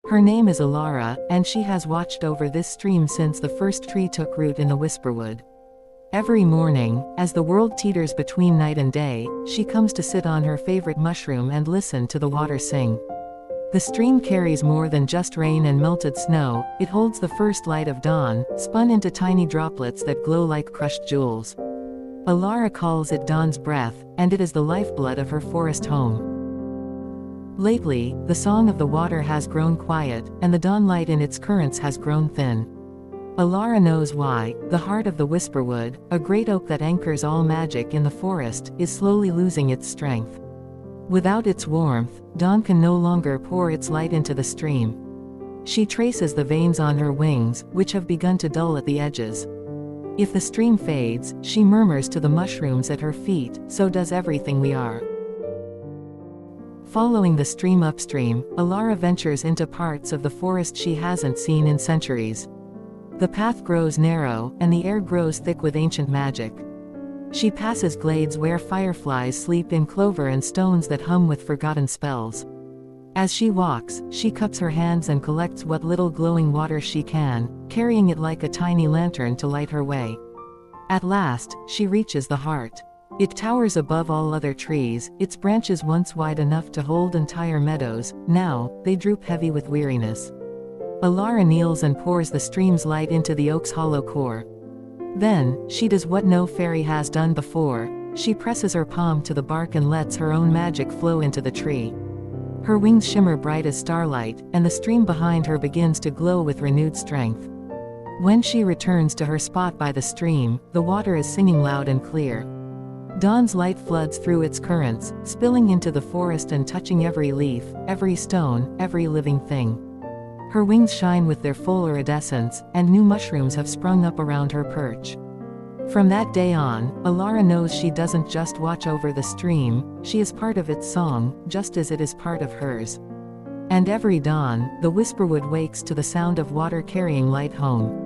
Her name is Alara, and she has watched over this stream since the first tree took root in the Whisperwood. Every morning, as the world teeters between night and day, she comes to sit on her favorite mushroom and listen to the water sing. The stream carries more than just rain and melted snow, it holds the first light of dawn, spun into tiny droplets that glow like crushed jewels. Alara calls it dawn's breath, and it is the lifeblood of her forest home. Lately, the song of the water has grown quiet, and the dawn light in its currents has grown thin. Alara knows why. The heart of the Whisperwood, a great oak that anchors all magic in the forest, is slowly losing its strength. Without its warmth, dawn can no longer pour its light into the stream. She traces the veins on her wings, which have begun to dull at the edges. If the stream fades, she murmurs to the mushrooms at her feet, so does everything we are. Following the stream upstream, Alara ventures into parts of the forest she hasn't seen in centuries. The path grows narrow, and the air grows thick with ancient magic. She passes glades where fireflies sleep in clover and stones that hum with forgotten spells. As she walks, she cups her hands and collects what little glowing water she can, carrying it like a tiny lantern to light her way. At last, she reaches the heart. It towers above all other trees, its branches once wide enough to hold entire meadows, now, they droop heavy with weariness. Alara kneels and pours the stream's light into the oak's hollow core. Then, she does what no fairy has done before, she presses her palm to the bark and lets her own magic flow into the tree. Her wings shimmer bright as starlight, and the stream behind her begins to glow with renewed strength. When she returns to her spot by the stream, the water is singing loud and clear. Dawn's light floods through its currents, spilling into the forest and touching every leaf, every stone, every living thing. Her wings shine with their full iridescence, and new mushrooms have sprung up around her perch. From that day on, Alara knows she doesn't just watch over the stream, she is part of its song, just as it is part of hers. And every dawn, the Whisperwood wakes to the sound of water carrying light home.